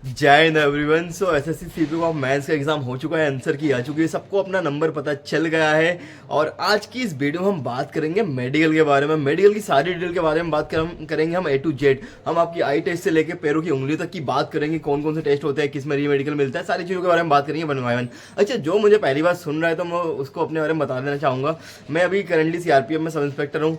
जय हिंद एवरीवन। सो SSC CPU का maths का एग्जाम हो चुका है, आंसर की आ चुकी है, सबको अपना नंबर पता चल गया है। और आज की इस वीडियो में हम बात करेंगे मेडिकल के बारे में, मेडिकल की सारी डिटेल के बारे में बात करेंगे हम ए टू जेड। हम आपकी आई टेस्ट से लेकर पैरों की उंगली तक की बात करेंगे, कौन कौन से टेस्ट होते हैं, किस में री मेडिकल मिलता है, सारी चीज़ों के बारे में बात करेंगे वन बाय वन। अच्छा, जो मुझे पहली बार सुन रहा है तो मैं उसको अपने बारे में बता देना चाहूँगा। मैं अभी करंटली सीआरपीएफ में सब इंस्पेक्टर हूँ।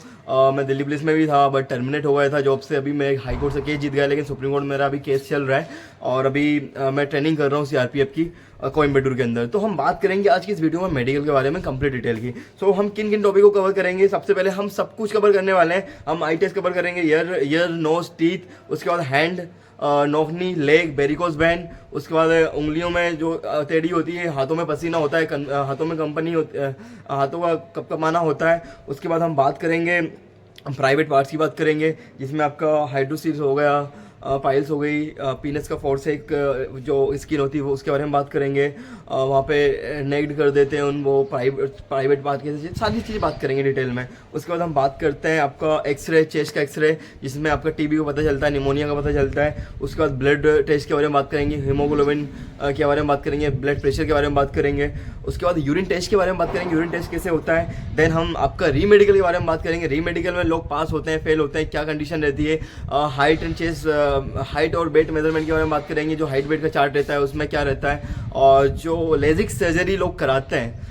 मैं दिल्ली पुलिस में भी था बट टर्मिनेट हो गया था जॉब से। अभी मैं हाई कोर्ट से केस जीत गया, लेकिन सुप्रीम कोर्ट में मेरा अभी केस चल रहा है और अभी मैं ट्रेनिंग कर रहा हूँ सीआरपीएफ की कोयम्बटूर के अंदर। तो हम बात करेंगे आज की इस वीडियो में मेडिकल के बारे में कंप्लीट डिटेल की। सो हम किन किन टॉपिक को कवर करेंगे, सबसे पहले हम सब कुछ कवर करने वाले हैं। हम आई टेस्ट कवर करेंगे, ईयर नोज टीथ, उसके बाद हैंड, नोकनी, लेग, वेरिकोस वेन, उसके बाद उंगलियों में जो टेढ़ी होती है, हाथों में पसीना होता है, हाथों में कंपनी होती है, हाथों का कपकपाना होता है। उसके बाद हम बात करेंगे प्राइवेट पार्ट्स की बात करेंगे, जिसमें आपका हाइड्रोसील्स हो गया, पाइल्स हो गई, पीनस का फोर्सेक जो स्किन होती है वो, उसके बारे में बात करेंगे। वहाँ पे नेग्ड कर देते हैं उन वो प्राइवेट पार्ट के, सारी चीज़ें बात करेंगे डिटेल में। उसके बाद हम बात करते हैं आपका एक्सरे, चेस्ट का एक्सरे, जिसमें आपका टीबी का पता चलता है, निमोनिया का पता चलता है। उसके बाद ब्लड टेस्ट के बारे में बात करेंगे, हीमोग्लोबिन के बारे में बात करेंगे, ब्लड प्रेशर के बारे में बात करेंगे। उसके बाद यूरिन टेस्ट के बारे में बात करेंगे, यूरिन टेस्ट कैसे होता है। देन हम आपका री मेडिकल के बारे में बात करेंगे, री मेडिकल में लोग पास होते हैं, फेल होते हैं, क्या कंडीशन रहती है। हाइट एंड चेस्ट, हाइट और वेट मेजरमेंट के बारे में बात करेंगे, जो हाइट वेट का चार्ट रहता है उसमें क्या रहता है। और जो लेजिक सर्जरी लोग कराते हैं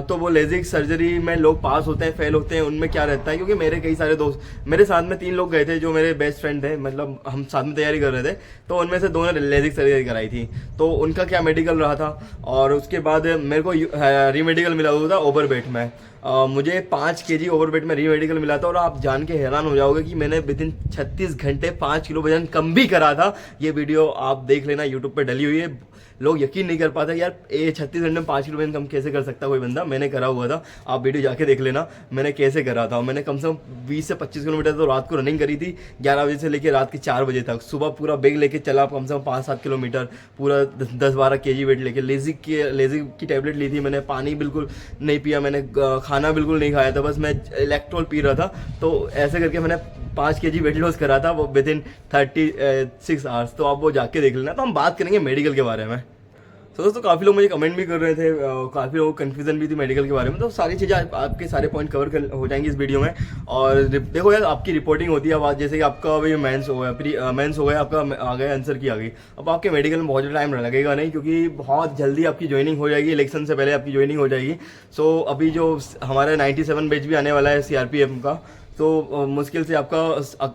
तो वो लेजिक सर्जरी में लोग पास होते हैं, फेल होते हैं, उनमें क्या रहता है। क्योंकि मेरे कई सारे दोस्त, मेरे साथ में 3 लोग गए थे जो मेरे बेस्ट फ्रेंड थे, मतलब हम साथ में तैयारी कर रहे थे। तो उनमें से 2 ने लेजिक सर्जरी कराई थी, तो उनका क्या मेडिकल रहा था। और उसके बाद मेरे को री मेडिकल मिला हुआ था ओवरवेट में। मुझे 5 kg ओवरवेट में री मेडिकल मिला था। और आप जान के हैरान हो जाओगे कि मैंने विदिन 36 घंटे 5 किलो वजन कम भी करा था। ये वीडियो आप देख लेना, यूट्यूब पे डली हुई है। लोग यकीन नहीं कर पाते यार, ये 36 घंटे में 5 किलो वजन कम कैसे कर सकता कोई बंदा। मैंने करा हुआ था, आप वीडियो जाके देख लेना मैंने कैसे करा था। मैंने कम से कम 20 से 25 किलोमीटर तो रात को रनिंग करी थी, 11 बजे से लेकर रात के 4 बजे तक। सुबह पूरा बैग लेके चला कम से कम 5-7 किलोमीटर, पूरा 10-12 kg वेट लेके। लेजिक की टैबलेट ली थी मैंने, पानी बिल्कुल नहीं पिया मैंने, खाना बिल्कुल नहीं खाया था, बस मैं इलेक्ट्रोल पी रहा था। तो ऐसे करके मैंने 5 kg वेट लॉस करा था, वो विद इन 36 आवर्स। तो आप वो जाके देख लेना। तो हम बात करेंगे मेडिकल के बारे में। तो दोस्तों काफ़ी लोग मुझे कमेंट भी कर रहे थे, काफ़ी लोगों को कन्फ्यूजन भी थी मेडिकल के बारे में। तो सारी चीज़ें आपके सारे पॉइंट कवर हो जाएंगी इस वीडियो में। और देखो यार, आपकी रिपोर्टिंग होती है, अब जैसे कि आपका अभी मेंस हो गया, मेंस हो गया, आपका आ गया आंसर की आ गई। अब आपके मेडिकल में बहुत ज़्यादा टाइम लगेगा नहीं, क्योंकि बहुत जल्दी आपकी ज्वाइनिंग हो जाएगी, इलेक्शन से पहले आपकी ज्वाइनिंग हो जाएगी। सो अभी जो हमारा 97 बैच भी आने वाला है सीआरपीएफ का, तो मुश्किल से आपका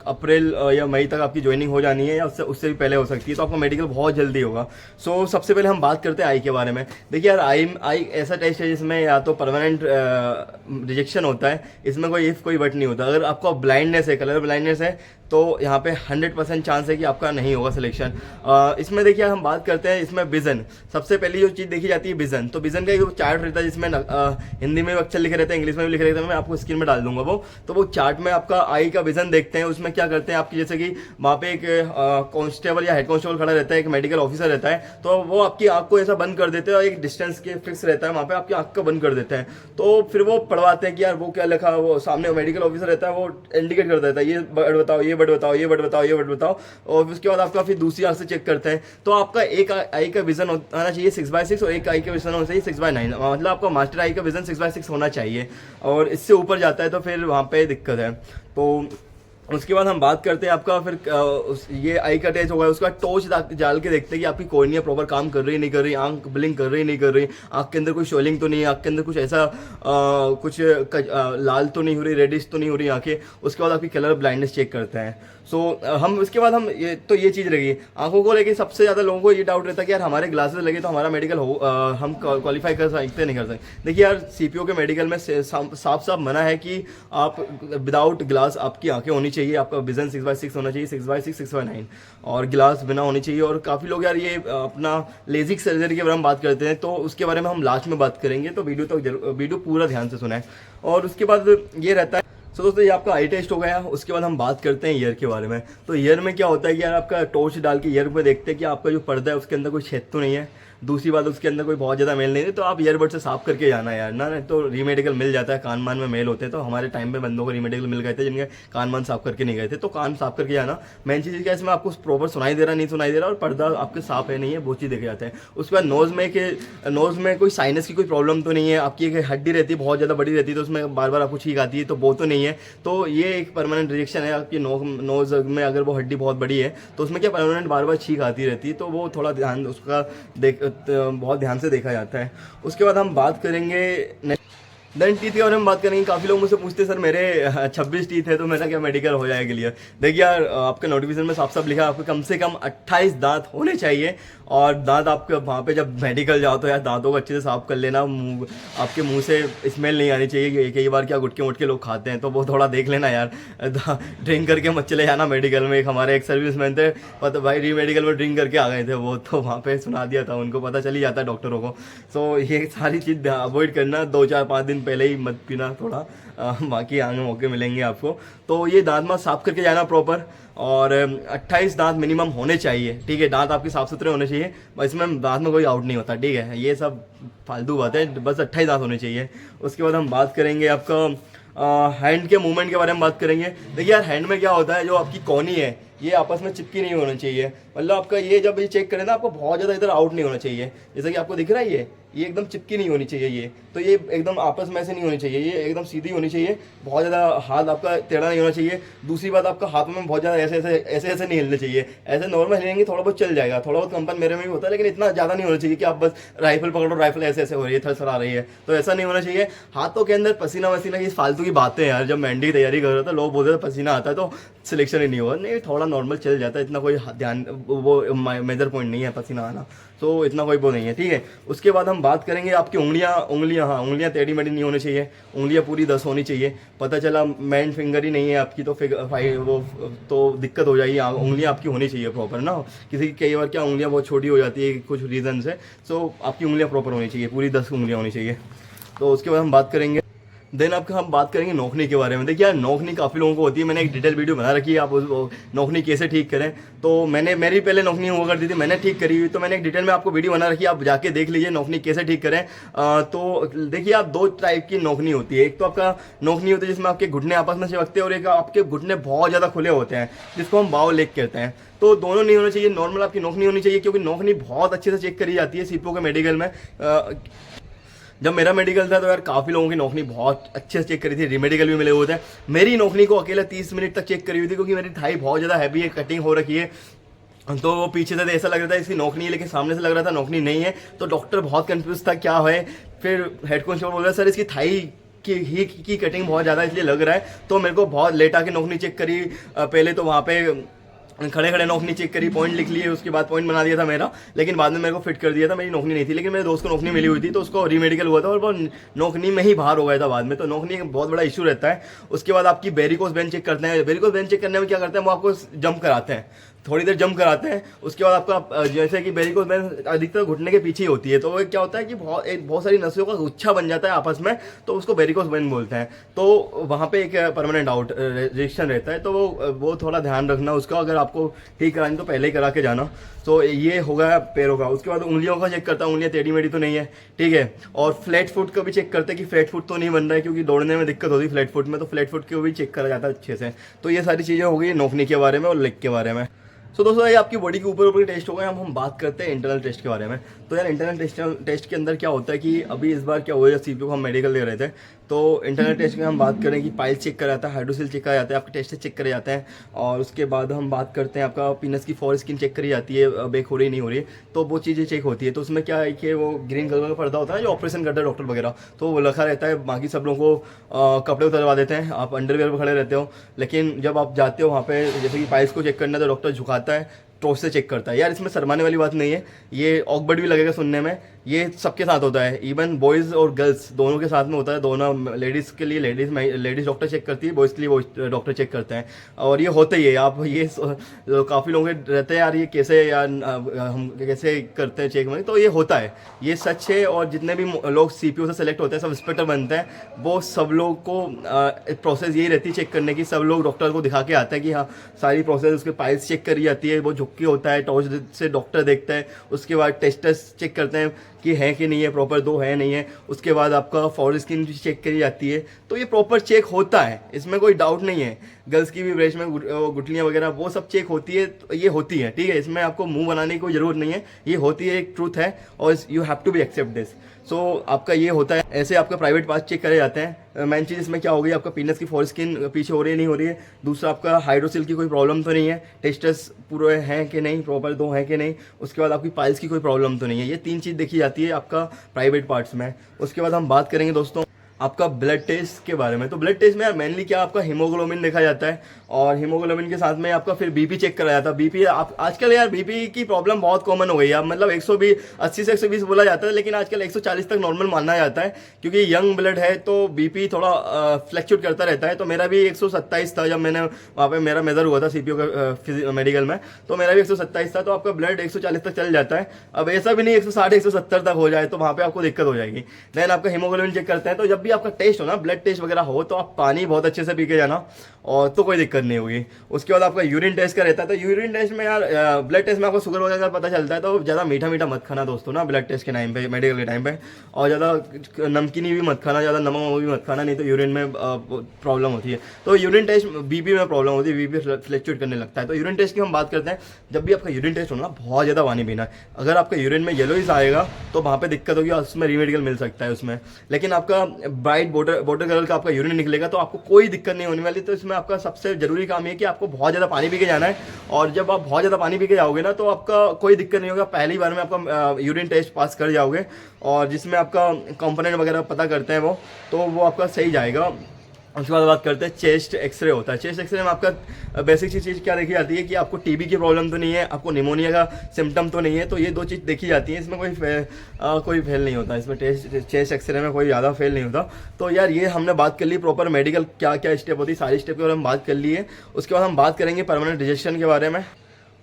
अप्रैल या मई तक आपकी ज्वाइनिंग हो जानी है, या उससे भी पहले हो सकती है। तो आपका मेडिकल बहुत जल्दी होगा। सो सबसे पहले हम बात करते हैं आई के बारे में। देखिए यार, आई ऐसा टेस्ट है जिसमें या तो परमानेंट रिजेक्शन होता है, इसमें कोई इफ कोई बट नहीं होता। अगर आपका ब्लाइंडनेस है, कलर ब्लाइंडनेस है, तो यहाँ पे 100% चांस है कि आपका नहीं होगा सिलेक्शन। इसमें देखिए हम बात करते हैं, इसमें विजन सबसे पहली जो चीज़ देखी जाती है विजन। तो विजन का जो चार्ट रहता है, जिसमें हिंदी में अक्षर लिखे रहते हैं, इंग्लिश में भी लिखे रहते हैं, मैं आपको स्क्रीन में डाल दूंगा वो। तो वो चार्ट में आपका आई का विजन देखते हैं। उसमें क्या करते हैं आपकी, जैसे कि वहाँ पे एक कांस्टेबल या हेड कांस्टेबल खड़ा रहता है, एक मेडिकल ऑफिसर रहता है, तो वो आपकी आँख को ऐसा बंद कर देते हैं और एक डिस्टेंस के फिक्स रहता है, वहाँ पे आपकी आँख को बंद कर देते हैं। तो फिर वो पढ़वाते हैं कि यार वो क्या लिखा, वो सामने मेडिकल ऑफिसर रहता है, वो इंडिकेट कर देता है, ये वर्ड बताओ, ये वर्ड बताओ, ये वर्ड बताओ, ये वर्ड बताओ। और उसके बाद आपका फिर दूसरी आंख से चेक करते हैं। तो आपका एक आई का विजन आना चाहिए 6/6 और एक आई का विजन होना चाहिए 6/9। मतलब आपका मास्टर आई का विजन 6/6 होना चाहिए, और इससे ऊपर जाता है तो फिर वहाँ पे दिक्कत है। तो उसके बाद हम बात करते हैं आपका फिर ये आई का टेस्ट होगा। उसका टॉर्च डाल के देखते हैं कि आपकी कॉर्निया प्रॉपर काम कर रही नहीं कर रही, आंख ब्लिंक कर रही नहीं कर रही, आंख के अंदर कोई स्वेलिंग तो नहीं है, आंख के अंदर कुछ ऐसा कुछ लाल तो नहीं हो रही, रेडिश तो नहीं हो रही आंखें। उसके बाद आपकी कलर ब्लाइंडनेस चेक करते हैं। सो हम उसके बाद हम ये चीज़ रही आंखों को लेके सबसे ज़्यादा लोगों को ये डाउट रहता है कि यार हमारे ग्लासेस लगे तो हमारा मेडिकल हम क्वालिफाई कर सकते नहीं कर सकते। देखिए यार, सीपीओ के मेडिकल में साफ साफ मना है कि आप विदाउट ग्लास आपकी आंखें होनी चाहिए, आपका विजन 6/6 होना चाहिए, 6/6 6/9, और ग्लास बिना होनी चाहिए। और काफ़ी लोग यार ये अपना लेजिक सर्जरी के बारे में बात करते हैं, तो उसके बारे में हम लास्ट में बात करेंगे, तो वीडियो पूरा ध्यान से सुनाएं। और उसके बाद ये रहता है। तो दोस्तों ये आपका आई टेस्ट हो गया। उसके बाद हम बात करते हैं ईयर के बारे में। तो ईयर में क्या होता है कि यार आपका टॉर्च डाल के ईयर पे देखते हैं कि आपका जो पर्दा है उसके अंदर कोई छेद तो नहीं है। दूसरी बात उसके अंदर कोई बहुत ज़्यादा मेल नहीं है, तो आप ईयरबड से साफ करके जाना यार ना, नहीं तो रीमेडिकल मिल जाता है, कान मान में मेल होते हैं। तो हमारे टाइम पे बंदों को रीमेडिकल मिल गए थे जिनके कान मान साफ करके नहीं गए थे, तो कान साफ करके जाना। मेन चीज़ क्या है, इसमें आपको प्रॉपर सुनाई दे रहा नहीं सुनाई दे रहा, और पर्दा आपके साफ है नहीं है, वो चीज़ देखे जाते हैं। उसके बाद नोज़ में कोई साइनस की कोई प्रॉब्लम तो नहीं है, आपकी एक हड्डी रहती है बहुत ज़्यादा बड़ी रहती है, तो उसमें बार बार आपको छींक आती है, तो वो तो नहीं है। तो ये एक परमानेंट रिएक्शन है आपकी नोज़ में, अगर वो हड्डी बहुत बड़ी है तो उसमें क्या परमानेंट बार बार छींक आती रहती है, तो वो थोड़ा ध्यान उसका बहुत ध्यान से देखा जाता है। उसके बाद हम बात करेंगे देन टीथ के बारे में बात करेंगे। काफ़ी लोग मुझसे पूछते हैं सर मेरे 26 टीथ है तो मेरा क्या मेडिकल हो जाएगा क्लियर। देखिए यार, आपके नोटिफिकेशन में साफ साफ लिखा है आपको कम से कम 28 दांत होने चाहिए, और दांत आपके वहाँ पे जब मेडिकल जाओ तो यार दांतों को अच्छे से साफ कर लेना, आपके मुंह से स्मेल नहीं आनी चाहिए। कई बार क्या गुटके मुटके लोग खाते हैं, तो वो थोड़ा देख लेना यार, ड्रिंक करके मत चले जाना मेडिकल में। एक हमारे एक सर्विसमैन थे, पता भाई री मेडिकल में ड्रिंक करके आ गए थे वो, तो वहाँ पे सुना दिया था, उनको पता चली जाता है डॉक्टरों को। सो ये सारी चीज़ अवॉइड करना, 2-4-5 दिन पहले ही मत पीना थोड़ा, बाकी आगे मौके मिलेंगे आपको। तो ये दांत मांत साफ करके जाना प्रॉपर, और 28 दांत मिनिमम होने चाहिए, ठीक है। दांत आपके साफ सुथरे होने चाहिए, इसमें दांत में कोई आउट नहीं होता, ठीक है। ये सब फालतू बात है, बस 28 दांत होने चाहिए। उसके बाद हम बात करेंगे आपका हैंड के मूवमेंट के बारे में बात करेंगे। देखिए यार, हैंड में क्या होता है, जो आपकी कोहनी है ये आपस में चिपकी नहीं होनी चाहिए, मतलब आपका ये जब ये चेक करें ना, आपको बहुत ज़्यादा इधर आउट नहीं होना चाहिए, जैसा कि आपको दिख रहा है ये एकदम चिपकी नहीं होनी चाहिए, ये तो ये एकदम आपस में ऐसे नहीं होनी चाहिए, ये एकदम सीधी होनी चाहिए, बहुत ज़्यादा हाथ आपका टेढ़ा नहीं होना चाहिए। दूसरी बात, आपका हाथ में बहुत ज़्यादा ऐसे नहीं हिलने चाहिए, ऐसे नॉर्मल हिलेंगे थोड़ा बहुत चल जाएगा, थोड़ा बहुत कंपन मेरे में भी होता है, लेकिन इतना ज़्यादा नहीं होना चाहिए कि आप बस राइफल पकड़ो, राइफल ऐसे ऐसे हो रही है, थरथरा रही है, तो ऐसा नहीं होना चाहिए। हाथों के अंदर पसीना वसीना की फालतू की बातें यार, जब मेहंदी की तैयारी कर रहा था लोग बोलते थे पसीना आता है तो सिलेक्शन ही नहीं हुआ, नहीं थोड़ा नॉर्मल चल जाता है, इतना कोई ध्यान वो मेजर पॉइंट नहीं है पसीना आना, तो इतना कोई वो नहीं है, ठीक है। उसके बाद हम बात करेंगे आपकी उंगलियां, हाँ उंगलियां टेढ़ी मेढ़ी नहीं होनी चाहिए, उंगलियां पूरी 10 होनी चाहिए। पता चला मैन फिंगर ही नहीं है आपकी तो वो तो दिक्कत हो जाएगी। उंगलियां आपकी होनी चाहिए प्रॉपर ना, किसी की कई बार क्या उंगलियां बहुत छोटी हो जाती है कुछ रीज़न से, सो आपकी उंगलियां प्रॉपर होनी चाहिए, पूरी 10 उंगलियां होनी चाहिए। तो उसके बाद हम बात करेंगे देन आपका हम बात करेंगे नौकनी के बारे में। देखिए यार, नौकनी काफ़ी लोगों को होती है, मैंने एक डिटेल वीडियो बना रखी है, आप उस नौकनी कैसे ठीक करें। तो मेरी पहले नौकनी हुआ करती थी, मैंने ठीक करी हुई, तो मैंने एक डिटेल में आपको वीडियो बना रखी है, आप जाके देख लीजिए नौकनी कैसे ठीक करें। तो देखिए आप, 2 टाइप की नौकनी होती है, एक तो आपका नौकनी होती है जिसमें आपके घुटने आपस में चिपकते हैं, और एक आपके घुटने बहुत ज़्यादा खुले होते हैं जिसको हम बाव लेग कहते हैं। तो दोनों नहीं होना चाहिए, नॉर्मल आपकी नौकनी होनी चाहिए, क्योंकि नौकनी बहुत अच्छे से चेक करी जाती है सीपो के मेडिकल में। जब मेरा मेडिकल था तो यार काफ़ी लोगों की नौकनी बहुत अच्छे से चेक करी थी, रीमेडिकल भी मिले हुए थे। मेरी नौकनी को अकेला 30 मिनट तक चेक करी हुई थी, क्योंकि मेरी थाई बहुत ज़्यादा हैवी है, कटिंग हो रखी है, तो वो पीछे से ऐसा लग रहा था इसकी नौकनी है, लेकिन सामने से लग रहा था नौकनी नहीं है। तो डॉक्टर बहुत कंफ्यूज था क्या है। फिर हेड कांस्टेबल बोल रहा सर इसकी थाई की कटिंग बहुत ज़्यादा इसलिए लग रहा है। तो मेरे को बहुत लेट आके नौकनी चेक करी, पहले तो वहाँ पे खड़े खड़े नौकनी चेक करी, पॉइंट लिख लिए, उसके बाद पॉइंट बना दिया था मेरा, लेकिन बाद में मेरे को फिट कर दिया था, मेरी नौकनी नहीं थी, लेकिन मेरे दोस्त को नौकनी मिली हुई थी, तो उसको रीमेडिकल हुआ था और वो नौकनी में ही बाहर हो गया था बाद में। तो नौकनी एक बहुत बड़ा इशू रहता है। उसके बाद आपकी वेरिकोस वेन चेक करते हैं। वेरिकोस वेन चेक करने में क्या करते हैं, वो आपको जंप कराते हैं, थोड़ी देर जंप कराते हैं। उसके बाद आपका जैसे कि वेरिकोस वेन अधिकतर घुटने के पीछे ही होती है, तो वो क्या होता है कि बहुत सारी नसों का गुच्छा बन जाता है आपस में, तो उसको वेरिकोस वेन बोलते हैं। तो वहाँ पे एक परमानेंट आउट रिएक्शन रहता है, तो वो थोड़ा ध्यान रखना उसका, अगर आपको ठीक करानी तो पहले ही करा के जाना। तो ये होगा पैरों का। उसके बाद उंगलियों का चेक करता है, उंगलियां टेढ़ी मेढ़ी तो नहीं है, ठीक है। और फ्लैट फुट का भी चेक करते हैं कि फ्लैट फुट तो नहीं बन रहा है, क्योंकि दौड़ने में दिक्कत होती है फ्लैट फुट में, तो फ्लैट फुट को भी चेक करा जाता है अच्छे से। तो ये सारी चीज़ें हो गई नौकनी के बारे में और लेग के बारे में। सो दोस्तों, ये आपकी बॉडी के ऊपर ऊपर टेस्ट हो गए। हम बात करते हैं इंटरनल टेस्ट के बारे में। तो यार इंटरनल टेस्ट के अंदर क्या होता है कि अभी इस बार क्या हुआ है, सीपीयू को हम मेडिकल दे रहे थे, तो इंटरनल टेस्ट में हम बात करें कि पाइल्स चेक करा जाता है, हाइड्रोसिल चेक करा जाता है, आपके टेस्ट चेक करे जाते हैं। और उसके बाद हम बात करते हैं आपका पीनस की फॉर स्किन चेक करी जाती है, बेक हो रही नहीं हो रही, तो वो चीज़ें चेक होती है। तो उसमें क्या है कि वो ग्रीन कलर का पर्दा होता है जो ऑपरेशन करता है डॉक्टर वगैरह, तो वो लिखा रहता है। बाकी सब लोगों को कपड़े उतरवा देते हैं, आप अंडरवेयर पर खड़े रहते हो, लेकिन जब आप जाते हो वहाँ पे जैसे कि पाइल्स को चेक करना है, तो डॉक्टर झुकाता है, टॉर्च से चेक करता है। यार इसमें शर्माने वाली बात नहीं है, ये ऑकवर्ड भी लगेगा सुनने में, ये सबके साथ होता है, इवन बॉयज़ और गर्ल्स दोनों के साथ में होता है। दोनों लेडीज़ के लिए लेडीज़ डॉक्टर चेक करती है, बॉयज़ के लिए बॉयज़ डॉक्टर चेक करते हैं, और ये होता ही है। आप ये काफ़ी लोग रहते हैं यार ये कैसे यार हम कैसे करते हैं चेक में, तो ये होता है, ये सच है। और जितने भी लोग सीपीयू से सेलेक्ट होते हैं, सब इंस्पेक्टर बनते हैं, वो सब लोग को प्रोसेस यही रहती है चेक करने की। सब लोग डॉक्टर को दिखा के आते हैं कि हाँ सारी प्रोसेस, उसके पाइल्स चेक करी जाती है, वो ओके होता है, टॉर्च से डॉक्टर देखता है, उसके बाद टेस्टर्स चेक करते हैं कि है कि नहीं है, प्रॉपर दो है नहीं है, उसके बाद आपका फॉर स्किन चेक करी जाती है। तो ये प्रॉपर चेक होता है, इसमें कोई डाउट नहीं है। गर्ल्स की भी ब्रेस्ट में गुठलियाँ वगैरह वो सब चेक होती है, तो ये होती है, ठीक है। इसमें आपको मुंह बनाने की कोई ज़रूरत नहीं है, ये होती है, एक ट्रूथ है, और you have to be accept this. So आपका ये होता है, ऐसे आपका प्राइवेट पार्ट चेक करे जाते हैं। मेन चीज़ इसमें क्या होगी, आपका पीनस की फॉर स्किन पीछे हो रही है नहीं हो रही है, दूसरा आपका हाइड्रोसिल की कोई प्रॉब्लम तो नहीं है, टेस्टस पूरे हैं कि नहीं, प्रॉपर दो हैं कि नहीं, उसके बाद आपकी पाइल्स की कोई प्रॉब्लम तो नहीं है। ये 3 चीज़ देखी जाती है आपका प्राइवेट पार्ट्स में। उसके बाद हम बात करेंगे दोस्तों आपका ब्लड टेस्ट के बारे में। तो ब्लड टेस्ट में यार मेनली क्या आपका हीमोग्लोबिन देखा जाता है, और हीमोग्लोबिन के साथ में आपका फिर बीपी चेक करा जाता है। बीपी आप आजकल यार बीपी की प्रॉब्लम बहुत कॉमन हो गई है, मतलब 120 80 से 120 बोला जाता है, लेकिन आजकल 140 तक नॉर्मल माना जाता है, क्योंकि यंग ब्लड है तो बीपी थोड़ा फ्लैक्चुएट करता रहता है। तो मेरा भी 127 था जब मैंने वहाँ पे मेरा मेजर हुआ था सीपीओ का मेडिकल में, तो मेरा भी 127 था। तो आपका ब्लड 140 तक चल जाता है। अब ऐसा भी नहीं 160 170 तक हो जाए, तो वहाँ पे आपको दिक्कत हो जाएगी। देन आपका हीमोग्लोबिन चेक करते हैं। तो जब भी आपका टेस्ट हो ना, ब्लड टेस्ट वगैरह हो, तो आप पानी बहुत अच्छे से पी के जाना, और तो कोई दिक्कत नहीं होगी। उसके बाद आपका यूरिन टेस्ट का रहता है। तो यूरिन टेस्ट में यार ब्लड टेस्ट में आपको शुगर वगैरह पता चलता है, तो ज़्यादा मीठा मीठा मत खाना दोस्तों ना ब्लड टेस्ट के टाइम पे, मेडिकल के टाइम पे, और ज़्यादा नमकीनी भी मत खाना, ज़्यादा नमक भी मत खाना, नहीं तो यूरिन में प्रॉब्लम होती है। तो यूरिन टेस्ट बीपी में प्रॉब्लम होती है, बीपी फ्लक्चुएट करने लगता है। तो यूरिन टेस्ट की हम बात करते हैं। जब भी आपका यूरिन टेस्ट हो ना, बहुत ज़्यादा पानी पीना है। अगर आपका यूरिन में येलोइश आएगा तो वहाँ पे दिक्कत होगी, और उसमें रीमेडिकल मिल सकता है उसमें। लेकिन आपका ब्राइट बॉर्डर कलर का आपका यूरिन निकलेगा तो आपको कोई दिक्कत नहीं होने वाली। तो इसमें आपका सबसे जरूरी काम ये कि आपको बहुत ज़्यादा पानी पी के जाना है, और जब आप बहुत ज़्यादा पानी पी के जाओगे ना, तो आपका कोई दिक्कत नहीं होगा, पहली बार में आपका यूरिन टेस्ट पास कर जाओगे। और जिसमें आपका कंपोनेंट वगैरह पता करते हैं तो वो आपका सही जाएगा। उसके बाद बात करते हैं चेस्ट एक्सरे होता है। चेस्ट एक्सरे में आपका बेसिक चीज़ क्या देखी जाती है कि आपको टीबी की प्रॉब्लम तो नहीं है, आपको निमोनिया का सिम्टम तो नहीं है। तो ये 2 चीज़ देखी जाती है। इसमें कोई फेल नहीं होता, इसमें चेस्ट एक्सरे में कोई ज़्यादा फेल नहीं होता। तो यार ये हमने बात कर ली प्रॉपर मेडिकल क्या क्या स्टेप होती है, सारी स्टेप के बारे में बात कर ली है। उसके बाद हम बात करेंगे परमानेंट रिजेक्शन के बारे में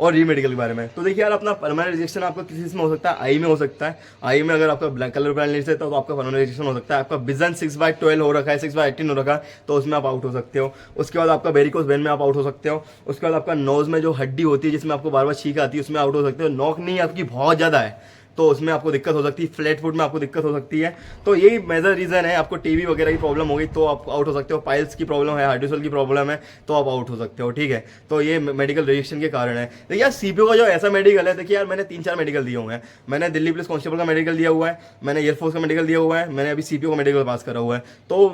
और रीमेडिकल के बारे में। तो देखिए यार, अपना परमानेंट रिजेक्शन आपका किसी इसमें हो सकता है, आई में हो सकता है। आई में अगर आपका ब्लैक कलर ब्लाइंडनेस है तो आपका परमानेंट रिजेक्शन हो सकता है। आपका विजन 6/12 हो रखा है, 6/18 हो रखा है, तो उसमें आप आउट हो सकते हो। उसके बाद आपका वेरिकोस वेन में आप आउट हो सकते हो। उसके बाद आपका नोज में जो हड्डी होती है जिसमें आपको बार बार छींक आती है, उसमें आउट हो सकते हो। नोक नहीं आपकी बहुत ज़्यादा है तो उसमें आपको दिक्कत हो सकती है। फ्लैट फुट में आपको दिक्कत हो सकती है। तो यही मेजर रीज़न है। आपको टीबी वगैरह की प्रॉब्लम होगी तो आप आउट हो सकते हो। पाइल्स की प्रॉब्लम है, हाइड्रोसल की प्रॉब्लम है तो आप आउट हो सकते हो, ठीक है। तो ये मेडिकल रिजेक्शन के कारण है। देखिए यार, सीपीओ का जो ऐसा मेडिकल है, देखिए यार मैंने 3-4 मेडिकल दिए हुए हैं। मैंने दिल्ली पुलिस कांस्टेबल का मेडिकल दिया हुआ है, मैंने एयरफोर्स का मेडिकल दिया हुआ है, मैंने अभी सीपीओ का मेडिकल पास करा हुआ है। तो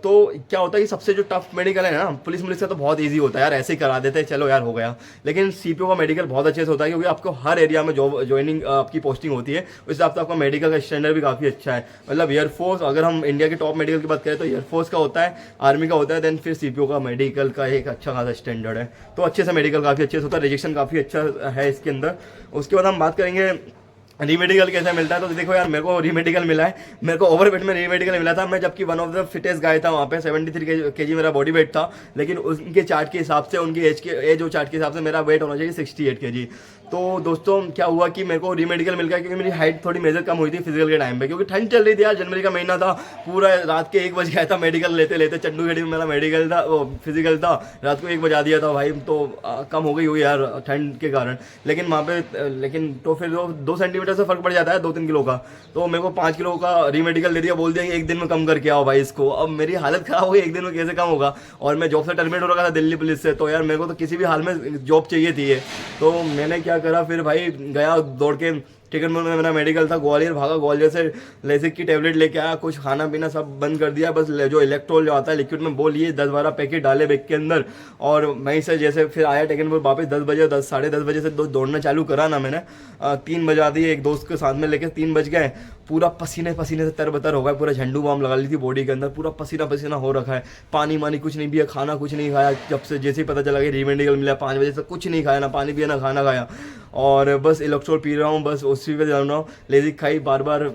तो क्या होता है कि सबसे जो टफ मेडिकल है ना, पुलिस का तो बहुत ईजी होता है यार, ऐसे ही करा देते हैं, चलो यार हो गया। लेकिन सीपीओ का मेडिकल बहुत अच्छे से होता है, क्योंकि आपको हर एरिया में जॉब ज्वाइनिंग आपकी पोस्टिंग होती है। उस हिसाब से आपका मेडिकल का स्टैंडर्ड भी काफ़ी अच्छा है। मतलब एयरफोर्स, अगर हम इंडिया के टॉप मेडिकल की बात करें तो एयरफोर्स का होता है, आर्मी का होता है, देन फिर सीपीओ का मेडिकल का एक अच्छा खासा स्टैंडर्ड है। तो अच्छे से मेडिकल काफ़ी अच्छे से होता है, रिजेक्शन काफ़ी अच्छा है इसके अंदर। उसके बाद हम बात करेंगे रीमेडिकल कैसे मिलता है। तो देखो यार, मेरे को रीमेडिकल मिला है, मेरे को ओवरवेट में रीमेडिकल मिला था। मैं जबकि वन ऑफ द फिटेस्ट गाय था वहाँ पे, 73 kg मेरा बॉडी वेट था। लेकिन उनके चार्ट के हिसाब से, उनकी एज चार्ट के हिसाब से मेरा वेट होना चाहिए 68 kg। तो दोस्तों क्या हुआ कि मेरे को रीमेडिकल मिल गया, क्योंकि मेरी हाइट थोड़ी मेजर कम हुई थी फिजिकल के टाइम पे, क्योंकि ठंड चल रही थी यार, जनवरी का महीना था, पूरा रात के 1 बज गया था मेडिकल लेते लेते। चंडूगढ़ी में मेरा मेडिकल था, वो फिजिकल था, रात को 1 बजा दिया था भाई। तो कम हो गई हुई यार ठंड के कारण। लेकिन वहाँ पे लेकिन तो फिर 2 सेंटीमीटर से फर्क पड़ जाता है, 2-3 किलो का। तो मेरे को 5 किलो का रीमेडिकल दे दिया, बोल दिया कि 1 दिन में कम करके आओ भाई इसको। अब मेरी हालत खराब हो गई, 1 दिन में कैसे कम होगा। और मैं जॉब से टर्मिनेट हो रखा था दिल्ली पुलिस से, तो यार मेरे को तो किसी भी हाल में जॉब चाहिए थी ये। तो मैंने क्या करा, फिर भाई गया दौड़ के, टिकटपुर में मेरा मेडिकल था, ग्वालियर भागा, ग्वालियर से लेसिक की टेबलेट लेके आया, कुछ खाना पीना सब बंद कर दिया, बस जो इलेक्ट्रोल जो आता है लिक्विड में वो लिए, 10-12 पैकेट डाले बैग के अंदर। और वहीं से जैसे फिर आया टिकटपुर वापस 10 बजे, 10-10:30 बजे से दौड़ना चालू करा ना मैंने। 3 बजा दिए, एक दोस्त के साथ में लेके 3 बज गए। पूरा पसीने पसीने से तरबतर हो गया, पूरा झंडू बाम लगा ली थी बॉडी के अंदर, पूरा पसीना पसीना हो रखा है। पानी वानी कुछ नहीं पिया, खाना कुछ नहीं खाया। जब से जैसे ही पता चला कि रीमेडिकल मिला 5 बजे से, कुछ नहीं खाया, ना पानी पिया ना खाना खाया, और बस इलेक्ट्रोल पी रहा हूँ, बस उसी पे जा रहा हूँ। लेजिक खाई बार बार,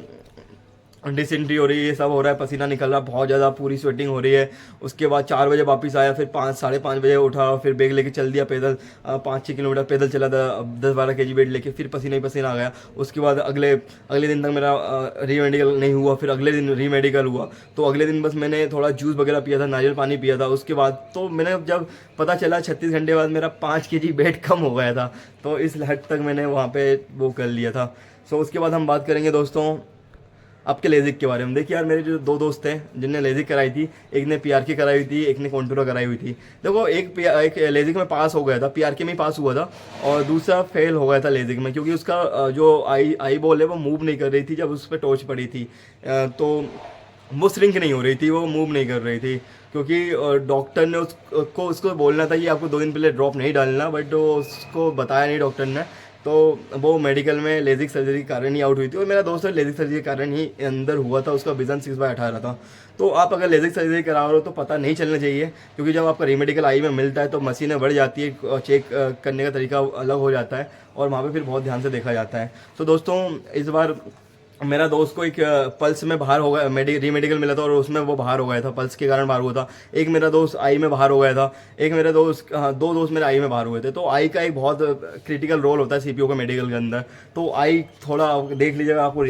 डिसेंट्री हो रही है, ये सब हो रहा है, पसीना निकल रहा है बहुत ज़्यादा, पूरी स्वेटिंग हो रही है। उसके बाद 4 बजे वापस आया, फिर 5 साढ़े 5 बजे उठा, फिर बैग लेके चल दिया पैदल, 5-6 किलोमीटर पैदल चला था, 10-12 kg वेट लेके, फिर पसीना ही पसीना आ गया। उसके बाद अगले अगले दिन तक मेरा री मेडिकल नहीं हुआ, फिर अगले दिन री मेडिकल हुआ। तो अगले दिन बस मैंने थोड़ा जूस वगैरह पिया था, नारियल पानी पिया था। उसके बाद तो मैंने जब पता चला 36 घंटे बाद मेरा 5 kg वेट कम हो गया था, तो इस हद तक मैंने वहाँ पे वो कर लिया था। सो उसके बाद हम बात करेंगे दोस्तों आपके लेजिक के बारे में। देखिए यार, मेरे जो 2 दोस्त हैं जिनने लेजिक कराई थी, एक ने पीआरके कराई हुई थी, एक ने कॉन्टूरा कराई हुई थी। देखो एक लेजिक में पास हो गया था, पीआरके में ही पास हुआ था, और दूसरा फेल हो गया था लेजिक में, क्योंकि उसका जो आई बॉल है वो मूव नहीं कर रही थी जब उस पर टॉर्च पड़ी थी। तो वो श्रिंक नहीं हो रही थी, वो मूव नहीं कर रही थी, क्योंकि डॉक्टर ने उसको बोलना था कि आपको 2 दिन पहले ड्रॉप नहीं डालना, बट उसको बताया नहीं डॉक्टर ने। तो वो मेडिकल में लेजिक सर्जरी के कारण ही आउट हुई थी, और मेरा दोस्त लेजिक सर्जरी के कारण ही अंदर हुआ था, उसका विजन 6/18 था। तो आप अगर लेजिक सर्जरी करा रहे हो तो पता नहीं चलना चाहिए, क्योंकि जब आपका रीमेडिकल आई में मिलता है तो मशीनें बढ़ जाती है, चेक करने का तरीका अलग हो जाता है, और वहाँ पे फिर बहुत ध्यान से देखा जाता है। तो दोस्तों इस बार मेरा दोस्त को एक पल्स में बाहर हो गया, रीमेडिकल मिला था और उसमें वो बाहर हो गया था, पल्स के कारण बाहर हुआ था। एक मेरा दोस्त आई में बाहर हो गया था, एक मेरा दोस्त, हाँ 2 दोस्त मेरे आई में बाहर हुए थे। तो आई का एक बहुत क्रिटिकल रोल होता है सीपीओ का मेडिकल के अंदर। तो आई थोड़ा देख लीजिएगा, आपको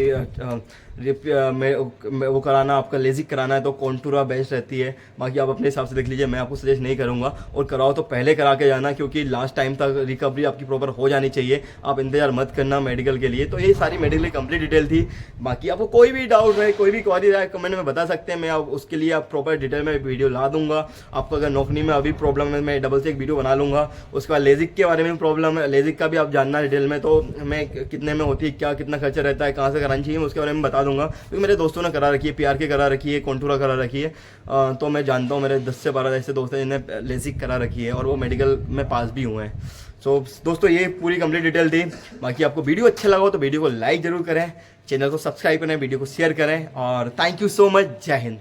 वो कराना, आपका लेजिक कराना है तो कॉन्टूरा बेस्ट रहती है। बाकी आप अपने हिसाब से देख लीजिए, मैं आपको सजेस्ट नहीं करूँगा, और कराओ तो पहले करा के जाना, क्योंकि लास्ट टाइम तक रिकवरी आपकी प्रॉपर हो जानी चाहिए। आप इंतजार मत करना मेडिकल के लिए। तो ये सारी मेडिकल की कंप्लीट डिटेल थी। बाकी आपको कोई भी डाउट है, कोई भी क्वेरी है, कमेंट में बता सकते हैं, मैं उसके लिए आप प्रॉपर डिटेल में वीडियो ला दूंगा। आपको अगर नौकरी में अभी प्रॉब्लम है, मैं डबल से एक वीडियो बना लूँगा। उसके बाद लेजिक के बारे में प्रॉब्लम है, लेजिक का भी आप जानना डिटेल में, तो मैं कितने में होती है, क्या कितना खर्चा रहता है, कहाँ से करानी चाहिए, उसके बारे में बता दूंगा, क्योंकि मेरे दोस्तों ने करा रखी है, पीआरके करा रखी है, कॉन्टूरा करा रखी है। तो मैं जानता हूँ, मेरे 10 से 12 ऐसे दोस्त हैं जिन्हें लेजिक करा रखी है, और वो मेडिकल में पास भी हुए हैं। सो दोस्तों ये पूरी कंप्लीट डिटेल थी। बाकी आपको वीडियो अच्छा लगा हो तो वीडियो को लाइक जरूर करें, चैनल को सब्सक्राइब करें, वीडियो को शेयर करें, और थैंक यू सो मच। जय हिंद।